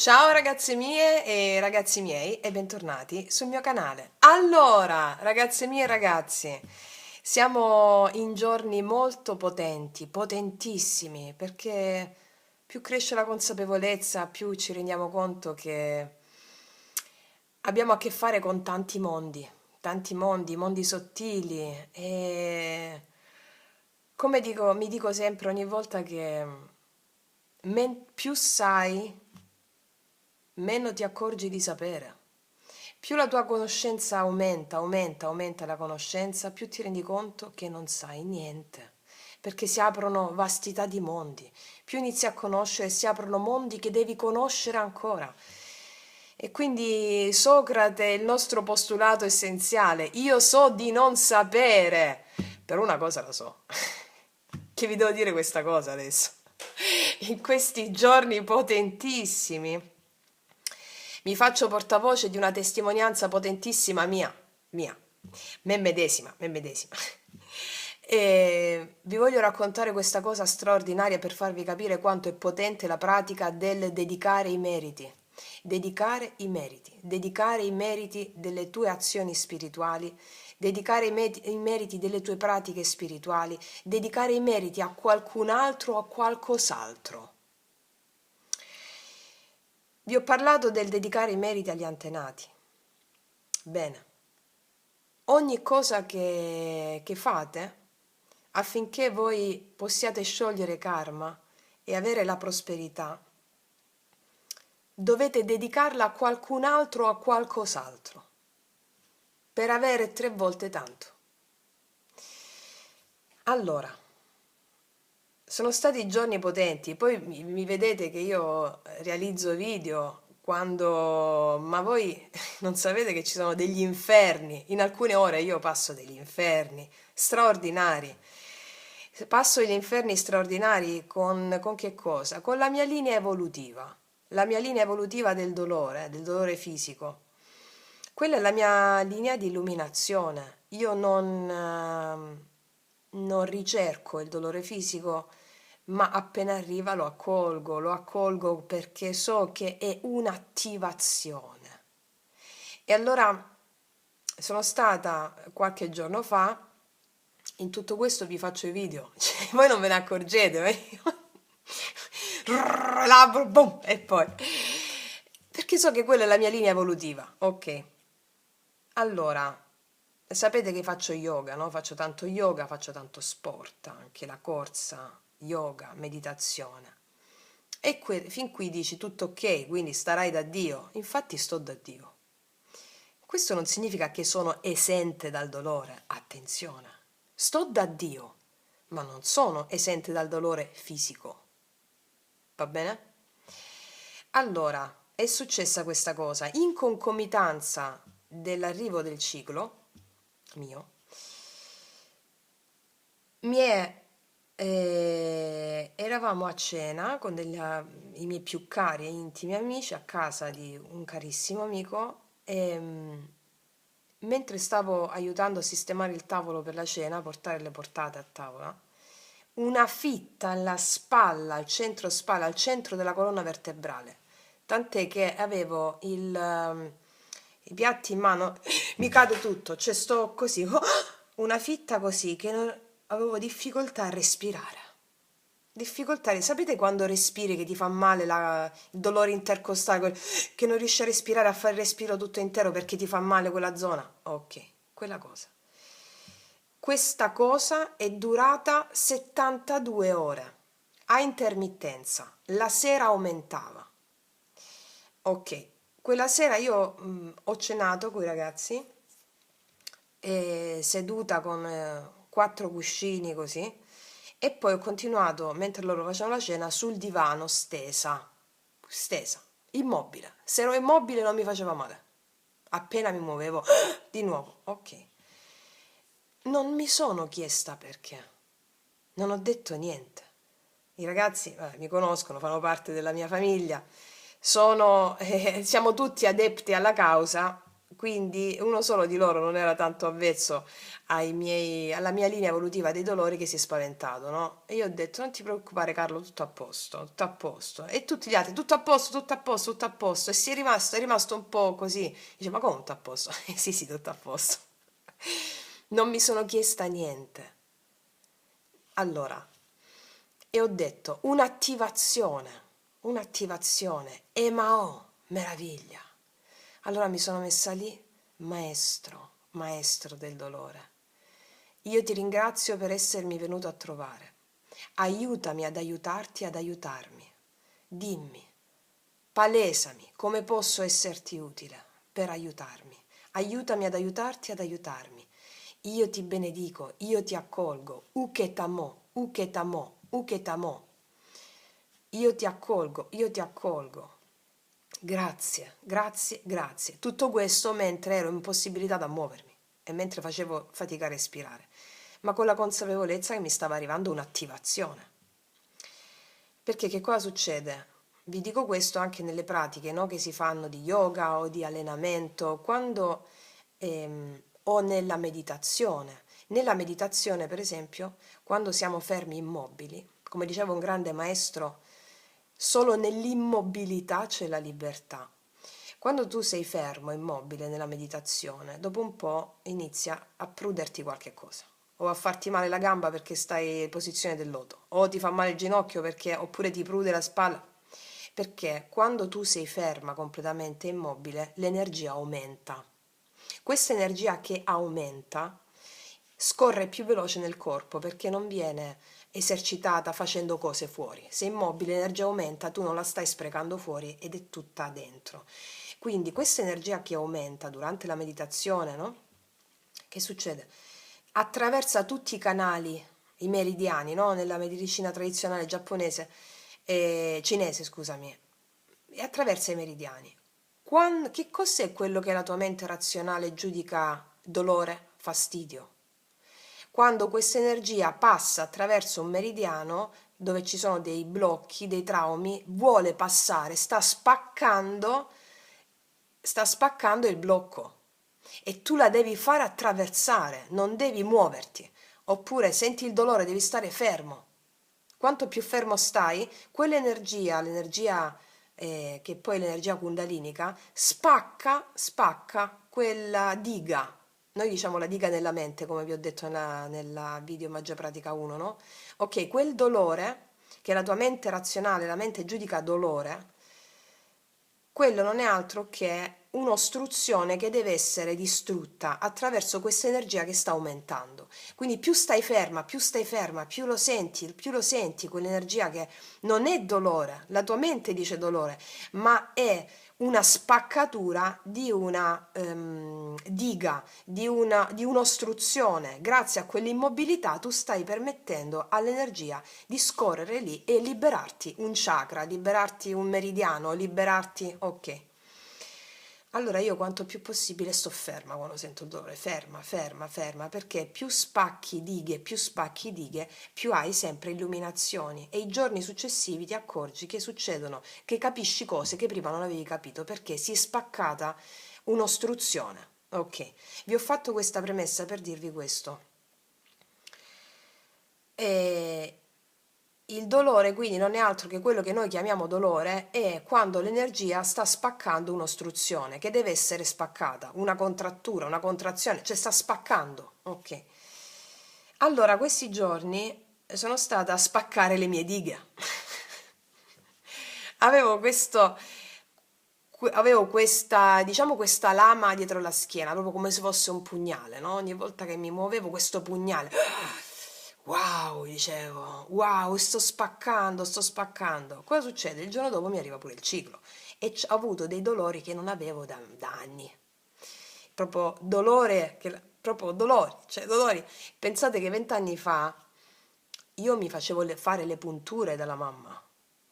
Ciao ragazze mie e ragazzi miei e bentornati sul mio canale. Allora, ragazze mie e ragazzi, siamo in giorni molto potenti, potentissimi, perché più cresce la consapevolezza, più ci rendiamo conto che abbiamo a che fare con tanti mondi, mondi sottili e come dico, mi dico sempre ogni volta che più sai, meno ti accorgi di sapere. Più la tua conoscenza aumenta la conoscenza, più ti rendi conto che non sai niente, perché si aprono vastità di mondi. Più inizi a conoscere, si aprono mondi che devi conoscere ancora. E quindi Socrate, il nostro postulato essenziale, io so di non sapere, per una cosa la so, che vi devo dire questa cosa adesso. In questi giorni potentissimi mi faccio portavoce di una testimonianza potentissima mia, me medesima. E vi voglio raccontare questa cosa straordinaria per farvi capire quanto è potente la pratica del dedicare i meriti. Dedicare i meriti delle tue azioni spirituali, dedicare i meriti delle tue pratiche spirituali, dedicare i meriti a qualcun altro o a qualcos'altro. Vi ho parlato del dedicare i meriti agli antenati. Bene, ogni cosa che fate affinché voi possiate sciogliere karma e avere la prosperità, dovete dedicarla a qualcun altro o a qualcos'altro per avere 3 volte tanto. Allora, sono stati giorni potenti, poi mi vedete che io realizzo video quando, ma voi non sapete che ci sono degli inferni, in alcune ore io passo degli inferni straordinari. Passo gli inferni straordinari con che cosa? Con la mia linea evolutiva, la mia linea evolutiva del dolore fisico. Quella è la mia linea di illuminazione. Io non ricerco il dolore fisico, ma appena arriva lo accolgo perché so che è un'attivazione. E allora sono stata qualche giorno fa, in tutto questo vi faccio i video, cioè, voi non ve ne accorgete, labbro, boom, e poi, perché so che quella è la mia linea evolutiva, ok. Allora, sapete che faccio yoga, no? Faccio tanto sport, anche la corsa, yoga, meditazione. E fin qui dici tutto ok, quindi starai da Dio. Infatti sto da Dio. Questo non significa che sono esente dal dolore, attenzione. Sto da Dio, ma non sono esente dal dolore fisico. Va bene? Allora, è successa questa cosa in concomitanza dell'arrivo del ciclo mio. Eravamo a cena con i miei più cari e intimi amici a casa di un carissimo amico e mentre stavo aiutando a sistemare il tavolo per la cena, portare le portate a tavola, una fitta alla spalla, al centro della colonna vertebrale, tant'è che avevo i piatti in mano, mi cade tutto, cioè sto così, una fitta così che avevo difficoltà a respirare. Difficoltà, sapete quando respiri che ti fa male il dolore intercostale, che non riesci a respirare, a fare il respiro tutto intero perché ti fa male quella zona? Ok, quella cosa. Questa cosa è durata 72 ore a intermittenza. La sera aumentava. Ok, quella sera io ho cenato con i ragazzi, seduta con 4 cuscini così, e poi ho continuato, mentre loro facevano la cena, sul divano stesa, immobile. Se ero immobile non mi faceva male. Appena mi muovevo, di nuovo, ok. Non mi sono chiesta perché. Non ho detto niente. I ragazzi mi conoscono, fanno parte della mia famiglia, siamo tutti adepti alla causa, quindi uno solo di loro non era tanto avvezzo alla mia linea evolutiva dei dolori, che si è spaventato, no? E io ho detto: non ti preoccupare Carlo, tutto a posto, tutto a posto. E tutti gli altri: tutto a posto, tutto a posto, tutto a posto. E è rimasto un po' così. Dice: ma come tutto a posto? Sì, sì, tutto a posto. Non mi sono chiesta niente. Allora, e ho detto: un'attivazione, e ma oh, meraviglia. Allora mi sono messa lì: maestro, maestro del dolore, io ti ringrazio per essermi venuto a trovare. Aiutami ad aiutarti ad aiutarmi. Dimmi, palesami come posso esserti utile per aiutarmi. Aiutami ad aiutarti ad aiutarmi. Io ti benedico, io ti accolgo. Uketamo, uketamo, uketamo. Io ti accolgo, io ti accolgo. Grazie, grazie, grazie. Tutto questo mentre ero impossibilitata a muovermi e mentre facevo fatica a respirare, ma con la consapevolezza che mi stava arrivando un'attivazione. Perché che cosa succede? Vi dico questo anche nelle pratiche, no, che si fanno di yoga o di allenamento, quando o nella meditazione. Nella meditazione, per esempio, quando siamo fermi immobili, come diceva un grande maestro, solo nell'immobilità c'è la libertà. Quando tu sei fermo, immobile nella meditazione, dopo un po' inizia a pruderti qualche cosa, o a farti male la gamba perché stai in posizione del loto, o ti fa male il ginocchio oppure ti prude la spalla. Perché quando tu sei ferma completamente immobile, l'energia aumenta. Questa energia che aumenta scorre più veloce nel corpo perché non viene esercitata facendo cose fuori. Se immobile l'energia aumenta, tu non la stai sprecando fuori ed è tutta dentro. Quindi questa energia che aumenta durante la meditazione, no? Che succede? Attraversa tutti i canali, i meridiani, no? Nella medicina tradizionale giapponese, cinese, scusami, e attraversa i meridiani. Che cos'è quello che la tua mente razionale giudica dolore, fastidio? Quando questa energia passa attraverso un meridiano dove ci sono dei blocchi, dei traumi, vuole passare, sta spaccando il blocco e tu la devi fare attraversare, non devi muoverti. Oppure senti il dolore, devi stare fermo. Quanto più fermo stai, quell'energia, l'energia che poi è l'energia kundalinica, spacca quella diga. Noi diciamo la diga nella mente, come vi ho detto nella video Magia Pratica 1, no? Ok, quel dolore che la tua mente razionale, la mente giudica dolore, quello non è altro che un'ostruzione che deve essere distrutta attraverso questa energia che sta aumentando. Quindi più stai ferma, più lo senti quell'energia che non è dolore, la tua mente dice dolore, ma è una spaccatura di una diga, di un'ostruzione. Grazie a quell'immobilità tu stai permettendo all'energia di scorrere lì e liberarti un chakra, liberarti un meridiano, liberarti. Ok. Allora io quanto più possibile sto ferma quando sento il dolore, ferma, ferma, ferma, perché più spacchi dighe, più hai sempre illuminazioni e i giorni successivi ti accorgi che succedono, che capisci cose che prima non avevi capito perché si è spaccata un'ostruzione. Ok, vi ho fatto questa premessa per dirvi questo. E il dolore quindi non è altro che quello che noi chiamiamo dolore, è quando l'energia sta spaccando un'ostruzione che deve essere spaccata, una contrattura, una contrazione, cioè sta spaccando. Ok. Allora, questi giorni sono stata a spaccare le mie dighe. Avevo questo, avevo questa, diciamo, questa lama dietro la schiena, proprio come se fosse un pugnale, no? Ogni volta che mi muovevo questo pugnale. Wow, dicevo, wow, sto spaccando, sto spaccando. Cosa succede? Il giorno dopo mi arriva pure il ciclo e ho avuto dei dolori che non avevo da anni. Proprio dolori, cioè dolori. Pensate che 20 anni fa io mi facevo fare le punture dalla mamma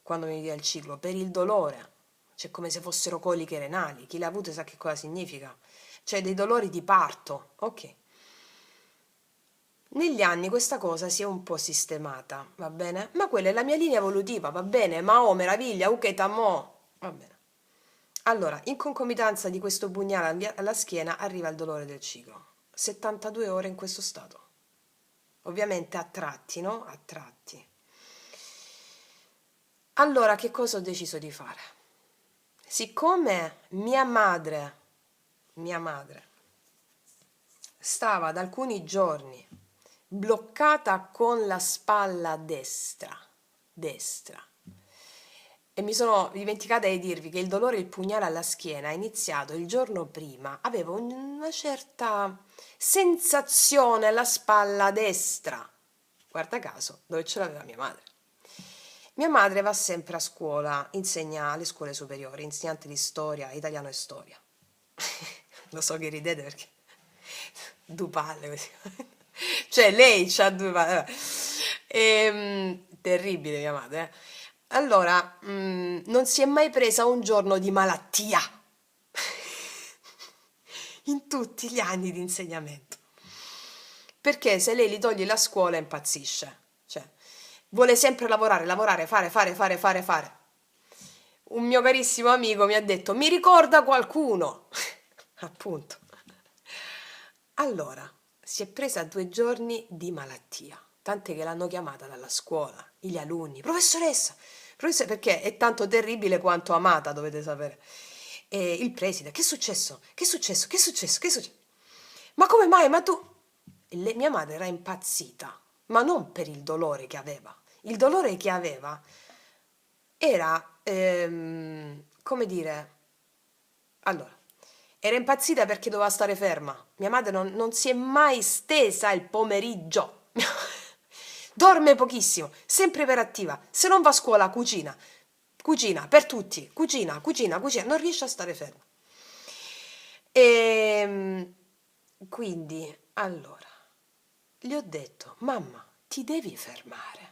quando mi veniva il ciclo per il dolore, cioè come se fossero coliche renali. Chi l'ha avuto sa che cosa significa. Cioè dei dolori di parto, ok. Negli anni questa cosa si è un po' sistemata, va bene? Ma quella è la mia linea evolutiva, va bene? Ma oh, meraviglia, uketa mo, va bene. Allora, in concomitanza di questo pugnale alla schiena arriva il dolore del ciclo. 72 ore in questo stato. Ovviamente a tratti, no? A tratti. Allora, che cosa ho deciso di fare? Siccome mia madre stava da alcuni giorni bloccata con la spalla destra, e mi sono dimenticata di dirvi che il dolore del pugnale alla schiena è iniziato il giorno prima, avevo una certa sensazione alla spalla destra, guarda caso, dove ce l'aveva mia madre. Mia madre va sempre a scuola, insegna alle scuole superiori, insegnante di storia, italiano e storia. Lo so che ridete perché due palle così. Cioè lei c'ha due palle. Vabbè. Terribile mia madre. Allora, non si è mai presa un giorno di malattia in tutti gli anni di insegnamento. Perché se lei gli toglie la scuola impazzisce. Cioè, vuole sempre lavorare, lavorare, fare. Un mio carissimo amico mi ha detto, mi ricorda qualcuno. Appunto. Allora, si è presa 2 giorni di malattia, tant'è che l'hanno chiamata dalla scuola, gli alunni, professoressa, perché è tanto terribile quanto amata, dovete sapere. E il preside, che è successo? Che è successo? Che è successo? Che è successo? Ma come mai? Ma tu... Mia madre era impazzita, ma non per il dolore che aveva. Il dolore che aveva era, come dire, allora, era impazzita perché doveva stare ferma. Mia madre non si è mai stesa il pomeriggio. Dorme pochissimo, sempre iperattiva. Se non va a scuola, cucina. Cucina per tutti. Cucina. Non riesce a stare ferma. E quindi, allora, gli ho detto, mamma, ti devi fermare.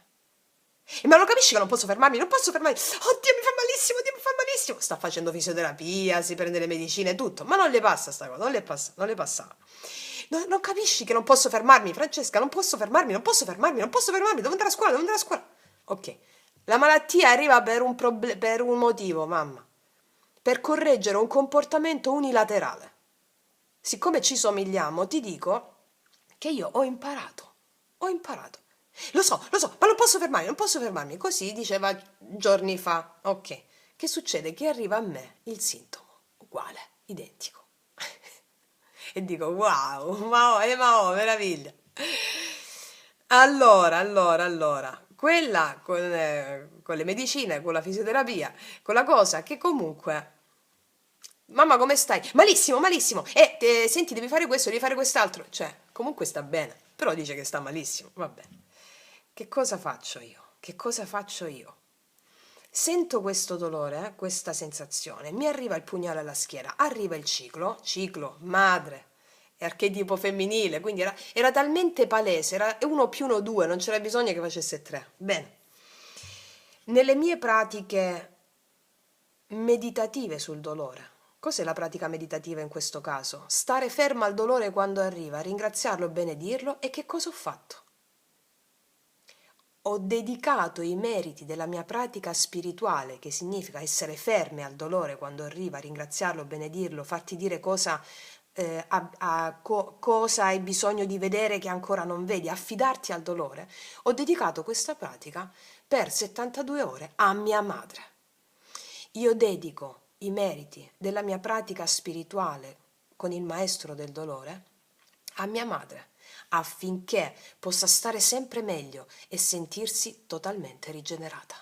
Ma lo capisci che non posso fermarmi? Non posso fermarmi. Oddio, mi fa malissimo, Dio, mi fa malissimo. Sta facendo fisioterapia, si prende le medicine, tutto. Ma non le passa sta cosa, non le passava. Non capisci che non posso fermarmi, Francesca, non posso fermarmi, devo andare a scuola, Ok, la malattia arriva per un motivo, mamma. Per correggere un comportamento unilaterale. Siccome ci somigliamo, ti dico che io ho imparato. Lo so, ma non posso fermarmi. Così diceva giorni fa. Ok, che succede? Che arriva a me il sintomo, uguale, identico. E dico, wow, meraviglia. Allora, quella con le medicine, con la fisioterapia, con la cosa che comunque... Mamma, come stai? Malissimo. Senti, devi fare questo, devi fare quest'altro. Cioè, comunque sta bene, però dice che sta malissimo. Vabbè. Che cosa faccio io? Che cosa faccio io? Sento questo dolore, questa sensazione, mi arriva il pugnale alla schiena, arriva il ciclo, madre, è archetipo femminile, quindi era talmente palese, era 1 più 1 2, non c'era bisogno che facesse 3. Bene. Nelle mie pratiche meditative sul dolore, cos'è la pratica meditativa in questo caso? Stare ferma al dolore quando arriva, ringraziarlo, benedirlo, e che cosa ho fatto? Ho dedicato i meriti della mia pratica spirituale, che significa essere ferme al dolore quando arriva, ringraziarlo, benedirlo, farti dire cosa, cosa hai bisogno di vedere che ancora non vedi, affidarti al dolore. Ho dedicato questa pratica per 72 ore a mia madre. Io dedico i meriti della mia pratica spirituale con il maestro del dolore a mia madre, affinché possa stare sempre meglio e sentirsi totalmente rigenerata.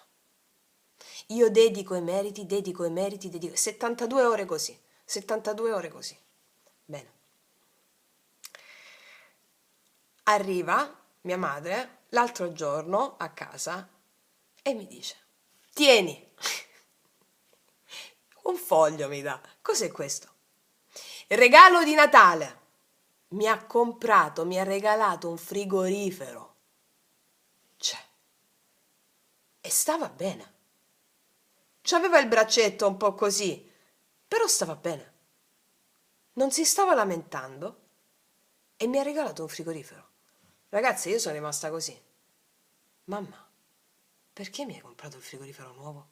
Io dedico 72 ore così, 72 ore così. Bene. Arriva mia madre l'altro giorno a casa e mi dice, tieni, un foglio mi dà, cos'è questo? Regalo di Natale. Mi ha regalato un frigorifero. Cioè, e stava bene. C'aveva il braccetto un po' così, però stava bene. Non si stava lamentando e mi ha regalato un frigorifero. Ragazzi, io sono rimasta così. Mamma, perché mi hai comprato il frigorifero nuovo?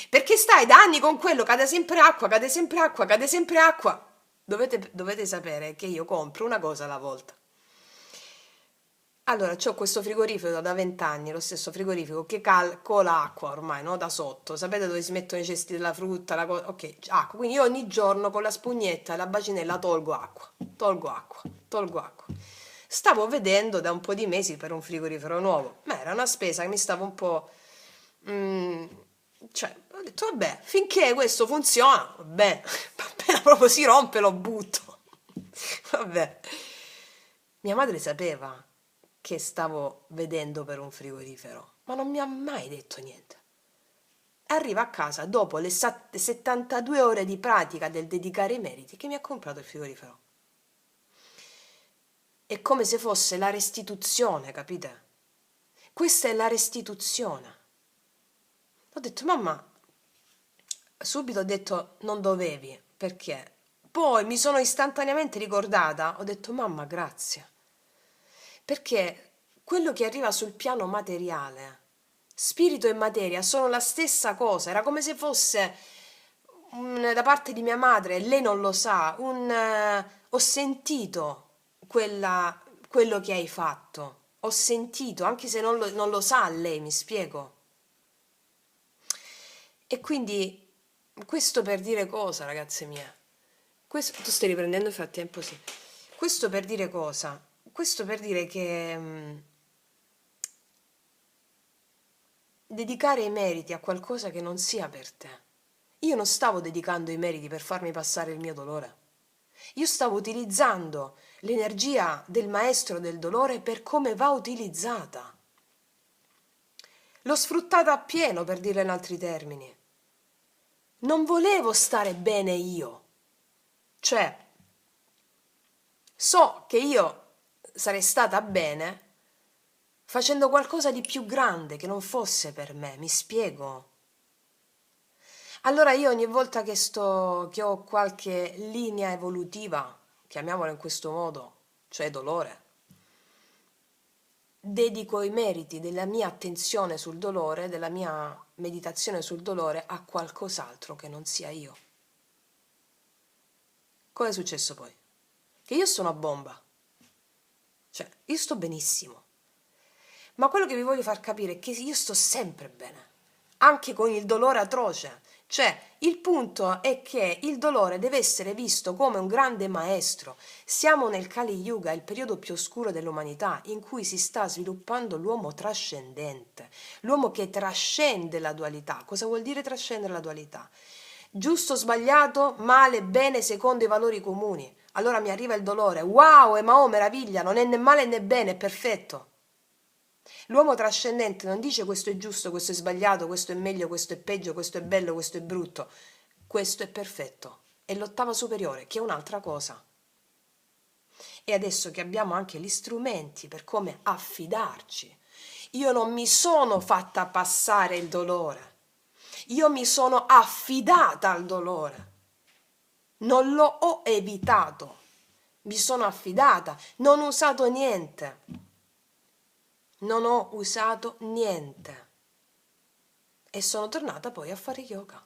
Perché stai da anni con quello, cade sempre acqua, cade sempre acqua, cade sempre acqua. Dovete sapere che io compro una cosa alla volta. Allora, c'ho questo frigorifero da 20 anni, lo stesso frigorifero che cola acqua ormai, no? Da sotto. Sapete dove si mettono i cesti della frutta, la cosa? Ok, acqua. Quindi io ogni giorno con la spugnetta e la bacinella tolgo acqua, tolgo acqua, tolgo acqua. Stavo vedendo da un po' di mesi per un frigorifero nuovo, ma era una spesa che mi stava un po'. mm, cioè, ho detto, vabbè, finché questo funziona, vabbè, appena proprio si rompe lo butto. Vabbè. Mia madre sapeva che stavo vedendo per un frigorifero, ma non mi ha mai detto niente. Arriva a casa dopo le 72 ore di pratica del dedicare i meriti che mi ha comprato il frigorifero. È come se fosse la restituzione, capite? Questa è la restituzione. Ho detto, mamma, subito ho detto non dovevi, perché? Poi mi sono istantaneamente ricordata, ho detto mamma, grazie. Perché quello che arriva sul piano materiale, spirito e materia sono la stessa cosa, era come se fosse da parte di mia madre, lei non lo sa, ho sentito quello che hai fatto, ho sentito, anche se non lo sa lei, mi spiego. E quindi questo per dire cosa, ragazze mie? Tu stai riprendendo nel frattempo, sì. Questo per dire cosa? Questo per dire che dedicare i meriti a qualcosa che non sia per te. Io non stavo dedicando i meriti per farmi passare il mio dolore. Io stavo utilizzando l'energia del maestro del dolore per come va utilizzata. L'ho sfruttata appieno, per dirla in altri termini. Non volevo stare bene io. Cioè, so che io sarei stata bene facendo qualcosa di più grande che non fosse per me, mi spiego. Allora io ogni volta che ho qualche linea evolutiva, chiamiamola in questo modo, cioè dolore, dedico i meriti della mia attenzione sul dolore, della mia meditazione sul dolore a qualcos'altro che non sia io. Cosa è successo poi? Che io sono a bomba, cioè io sto benissimo. Ma quello che vi voglio far capire è che io sto sempre bene, anche con il dolore atroce. Cioè, il punto è che il dolore deve essere visto come un grande maestro. Siamo nel Kali Yuga, il periodo più oscuro dell'umanità, in cui si sta sviluppando l'uomo trascendente, l'uomo che trascende la dualità. Cosa vuol dire trascendere la dualità? Giusto, sbagliato, male, bene, secondo i valori comuni. Allora mi arriva il dolore, wow, oh meraviglia, non è né male né bene, è perfetto. L'uomo trascendente non dice questo è giusto, questo è sbagliato, questo è meglio, questo è peggio, questo è bello, questo è brutto. Questo è perfetto. È l'ottava superiore, che è un'altra cosa. E adesso che abbiamo anche gli strumenti per come affidarci, io non mi sono fatta passare il dolore. Io mi sono affidata al dolore. Non lo ho evitato. Mi sono affidata, non ho usato niente. Non ho usato niente e sono tornata poi a fare yoga.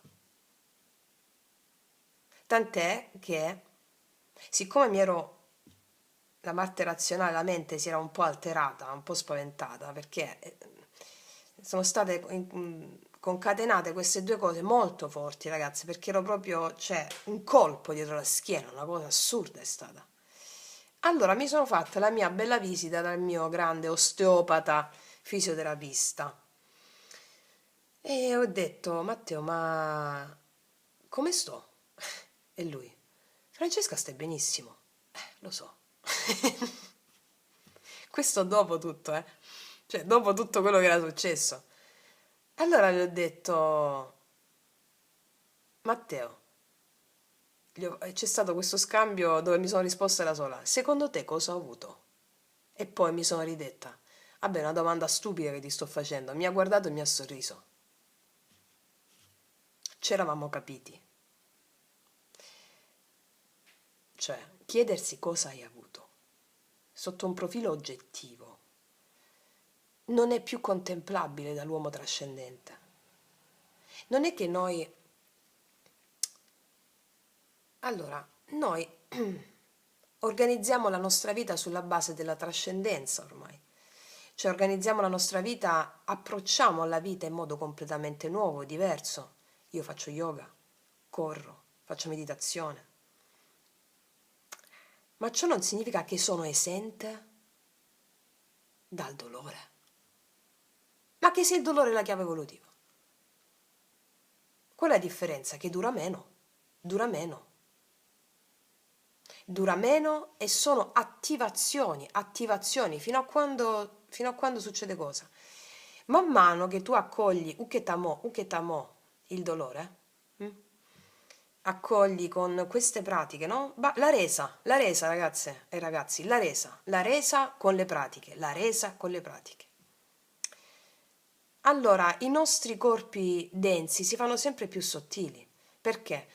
Tant'è che, siccome la parte razionale, la mente si era un po' alterata, un po' spaventata, perché sono state concatenate queste due cose molto forti, ragazzi, perché ero proprio, cioè, un colpo dietro la schiena, una cosa assurda è stata. Allora mi sono fatta la mia bella visita dal mio grande osteopata fisioterapista e ho detto, Matteo, ma come sto? E lui, Francesca, stai benissimo. Lo so. Questo dopo tutto, eh. Cioè, dopo tutto quello che era successo. Allora gli ho detto, Matteo, c'è stato questo scambio dove mi sono risposta da sola. Secondo te cosa ho avuto? E poi mi sono ridetta. Vabbè, è una domanda stupida che ti sto facendo. Mi ha guardato e mi ha sorriso. C'eravamo capiti. Cioè, chiedersi cosa hai avuto, sotto un profilo oggettivo, non è più contemplabile dall'uomo trascendente. Non è che noi... Allora, noi organizziamo la nostra vita sulla base della trascendenza ormai. Cioè organizziamo la nostra vita, approcciamo alla vita in modo completamente nuovo, diverso. Io faccio yoga, corro, faccio meditazione, ma ciò non significa che sono esente dal dolore, ma che sia il dolore la chiave evolutiva. Qual è la differenza? Che dura meno, dura meno, dura meno e sono attivazioni fino a quando succede cosa? Man mano che tu accogli uketamo, il dolore, mm? Accogli con queste pratiche, no? La resa ragazze e ragazzi, la resa con le pratiche, la resa con le pratiche. Allora, i nostri corpi densi si fanno sempre più sottili. Perché?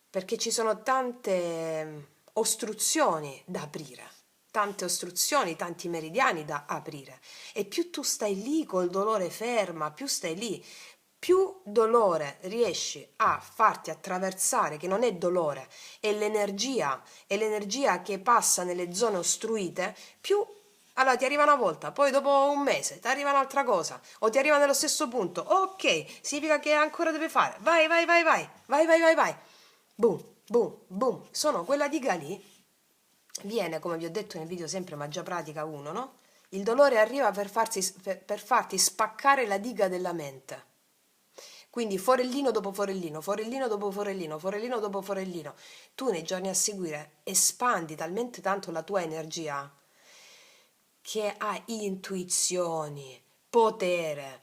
Perché ci sono tante ostruzioni da aprire, tante ostruzioni, tanti meridiani da aprire. E più tu stai lì col dolore ferma, più stai lì, più dolore riesci a farti attraversare, che non è dolore, è l'energia che passa nelle zone ostruite, più allora ti arriva una volta, poi dopo un mese ti arriva un'altra cosa, o ti arriva nello stesso punto, ok, significa che ancora deve fare, vai, vai, vai, vai, vai, vai, vai, vai, boom, boom, boom, sono quella diga lì, viene, come vi ho detto nel video sempre, ma già pratica uno, no? Il dolore arriva per farti spaccare la diga della mente. Quindi forellino dopo forellino, forellino dopo forellino, forellino dopo forellino. Tu nei giorni a seguire espandi talmente tanto la tua energia che hai intuizioni, potere.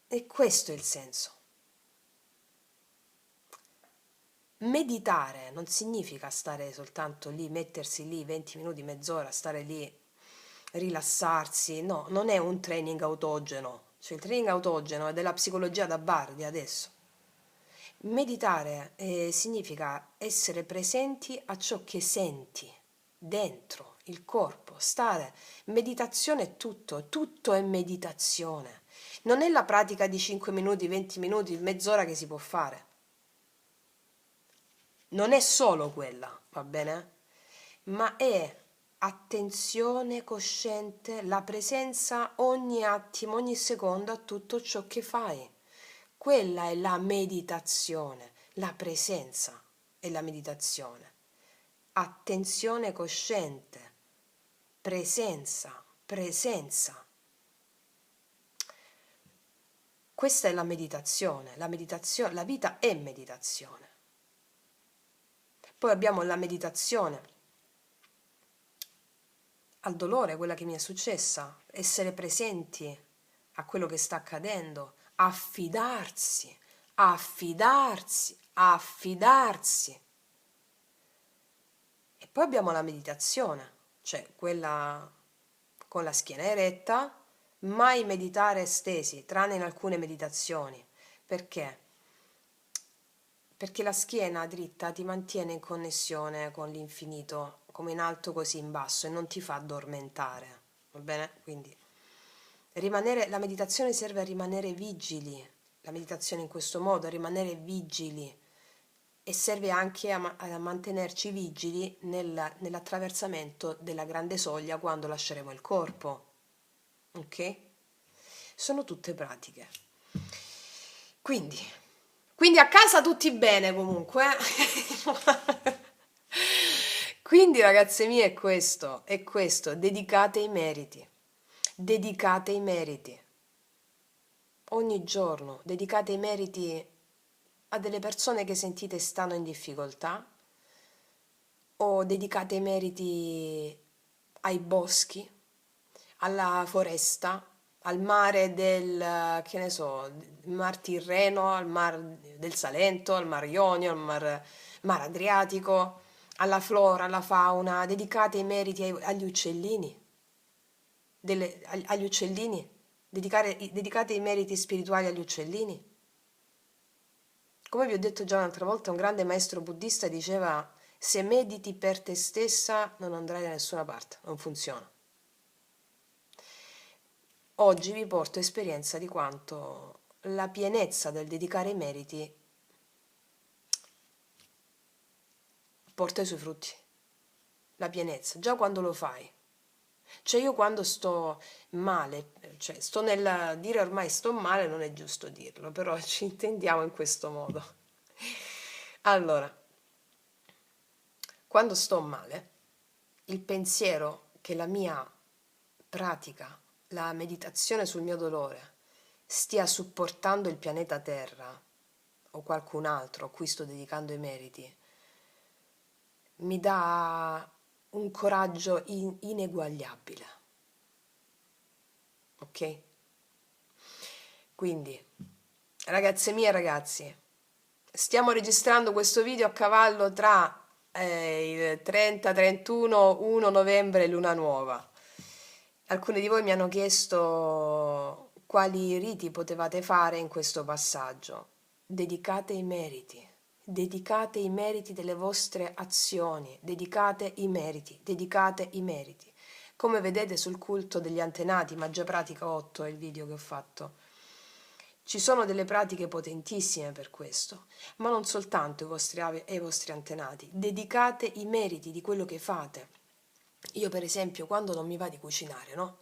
E questo è il senso. Meditare non significa stare soltanto lì, mettersi lì 20 minuti, mezz'ora, stare lì, rilassarsi. No, non è un training autogeno. Cioè il training autogeno è della psicologia da bar di adesso. Meditare significa essere presenti a ciò che senti dentro il corpo, stare. Meditazione è tutto, tutto è meditazione. Non è la pratica di 5 minuti, 20 minuti, mezz'ora che si può fare. Non è solo quella, va bene? Ma è attenzione cosciente, la presenza ogni attimo, ogni secondo a tutto ciò che fai. Quella è la meditazione, la presenza è la meditazione. Attenzione cosciente, presenza, presenza. Questa è la meditazione, la vita è meditazione. Poi abbiamo la meditazione al dolore, quella che mi è successa, essere presenti a quello che sta accadendo, affidarsi, affidarsi, affidarsi. E poi abbiamo la meditazione, cioè quella con la schiena eretta, mai meditare stesi, tranne in alcune meditazioni. Perché? Perché la schiena dritta ti mantiene in connessione con l'infinito, come in alto così in basso, e non ti fa addormentare, va bene? Quindi la meditazione serve a rimanere vigili, la meditazione in questo modo, a rimanere vigili, e serve anche a mantenerci vigili nell'attraversamento della grande soglia quando lasceremo il corpo, ok? Sono tutte pratiche. Quindi a casa tutti bene comunque. Quindi ragazze mie è questo, dedicate i meriti, ogni giorno, dedicate i meriti a delle persone che sentite stanno in difficoltà, o dedicate i meriti ai boschi, alla foresta, al mare che ne so, il mar Tirreno, al mar del Salento, al mar Ionio, mar Adriatico, alla flora, alla fauna, dedicate i meriti agli uccellini, agli uccellini, dedicate i meriti spirituali agli uccellini. Come vi ho detto già un'altra volta, un grande maestro buddista diceva: se mediti per te stessa non andrai da nessuna parte, non funziona. oggi vi porto esperienza di quanto la pienezza del dedicare i meriti porta i suoi frutti. La pienezza, già quando lo fai. Cioè io quando sto male, cioè sto nel dire ormai sto male, non è giusto dirlo, però ci intendiamo in questo modo. Allora, quando sto male, il pensiero che la mia pratica, la meditazione sul mio dolore, stia supportando il pianeta Terra o qualcun altro a cui sto dedicando i meriti, mi dà un coraggio ineguagliabile. Ok? Quindi, ragazze mie e ragazzi, stiamo registrando questo video a cavallo tra il 30, 31, 1 novembre e luna nuova. Alcuni di voi mi hanno chiesto quali riti potevate fare in questo passaggio. Dedicate i meriti delle vostre azioni, dedicate i meriti. Come vedete sul culto degli antenati, Magia Pratica 8 è il video che ho fatto. Ci sono delle pratiche potentissime per questo, ma non soltanto ai vostri avi e ai vostri antenati. Dedicate i meriti di quello che fate. Io per esempio quando non mi va di cucinare, no?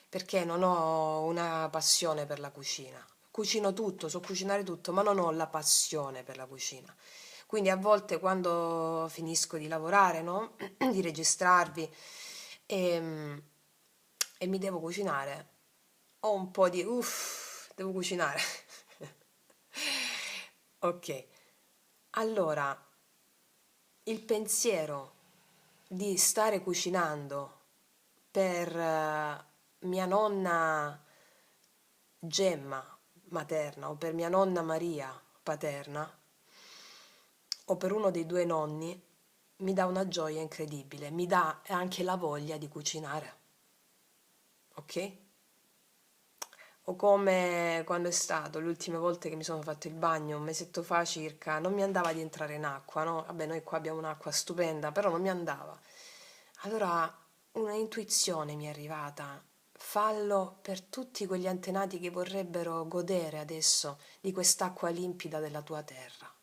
Perché non ho una passione per la cucina. Cucino tutto, so cucinare tutto, ma non ho la passione per la cucina. Quindi a volte quando finisco di lavorare, no? Di registrarvi e, e mi devo cucinare, ho un po' di uff, devo cucinare. Ok, allora il pensiero di stare cucinando per mia nonna Gemma materna o per mia nonna Maria paterna o per uno dei due nonni mi dà una gioia incredibile, mi dà anche la voglia di cucinare, ok? O come quando è stato, le ultime volte che mi sono fatto il bagno, un mesetto fa circa, non mi andava di entrare in acqua, no? Vabbè, noi qua abbiamo un'acqua stupenda, però non mi andava. Allora una intuizione mi è arrivata, fallo per tutti quegli antenati che vorrebbero godere adesso di quest'acqua limpida della tua terra.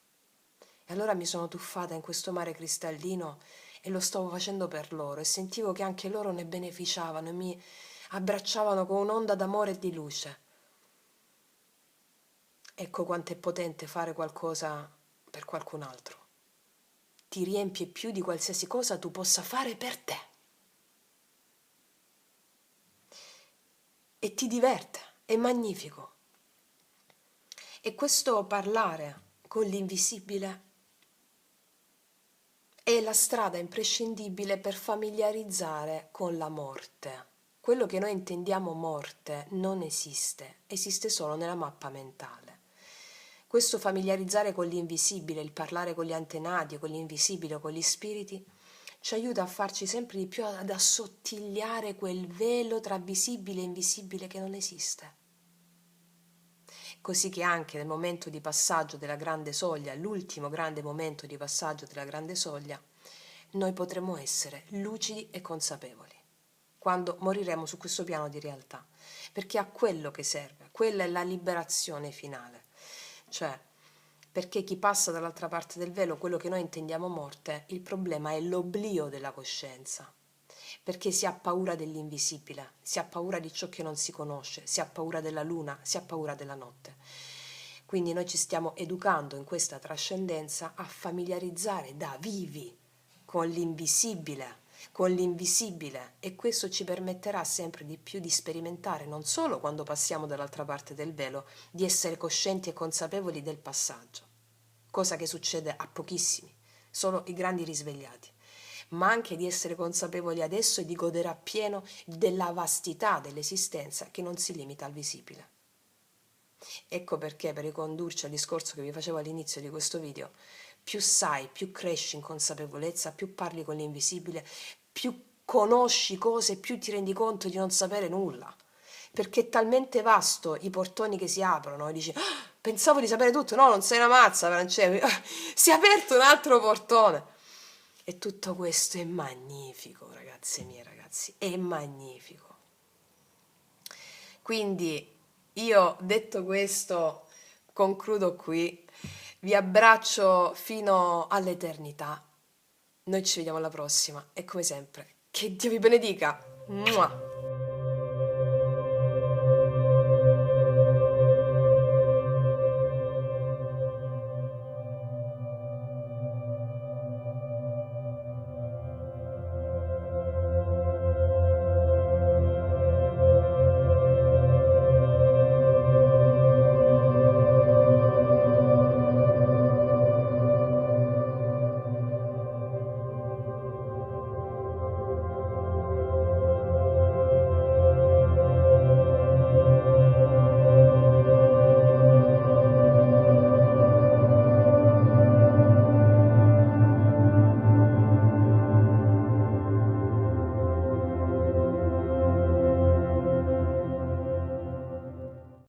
E allora mi sono tuffata in questo mare cristallino e lo stavo facendo per loro e sentivo che anche loro ne beneficiavano e mi abbracciavano con un'onda d'amore e di luce. Ecco quanto è potente fare qualcosa per qualcun altro. Ti riempie più di qualsiasi cosa tu possa fare per te. E ti diverte, è magnifico. E questo parlare con l'invisibile è la strada imprescindibile per familiarizzare con la morte. Quello che noi intendiamo morte non esiste, esiste solo nella mappa mentale. Questo familiarizzare con l'invisibile, il parlare con gli antenati, con l'invisibile, con gli spiriti, ci aiuta a farci sempre di più ad assottigliare quel velo tra visibile e invisibile che non esiste. Così che anche nel momento di passaggio della grande soglia, l'ultimo grande momento di passaggio della grande soglia, noi potremo essere lucidi e consapevoli quando moriremo su questo piano di realtà, perché a quello che serve, quella è la liberazione finale, cioè perché chi passa dall'altra parte del velo, quello che noi intendiamo morte, il problema è l'oblio della coscienza, perché si ha paura dell'invisibile, si ha paura di ciò che non si conosce, si ha paura della luna, si ha paura della notte. Quindi noi ci stiamo educando in questa trascendenza a familiarizzare da vivi con l'invisibile e questo ci permetterà sempre di più di sperimentare non solo quando passiamo dall'altra parte del velo, di essere coscienti e consapevoli del passaggio, cosa che succede a pochissimi, solo i grandi risvegliati, ma anche di essere consapevoli adesso e di godere appieno della vastità dell'esistenza che non si limita al visibile. Ecco perché, per ricondurci al discorso che vi facevo all'inizio di questo video, più sai, più cresci in consapevolezza, più parli con l'invisibile, più conosci cose, più ti rendi conto di non sapere nulla. Perché è talmente vasto i portoni che si aprono e dici, "Ah, pensavo di sapere tutto, no, non sei una mazza, Francesco, si è aperto un altro portone. E tutto questo è magnifico, ragazze mie, ragazzi, è magnifico. Quindi io, detto questo, concludo qui. Vi abbraccio fino all'eternità. Noi ci vediamo alla prossima e come sempre, che Dio vi benedica. Mua.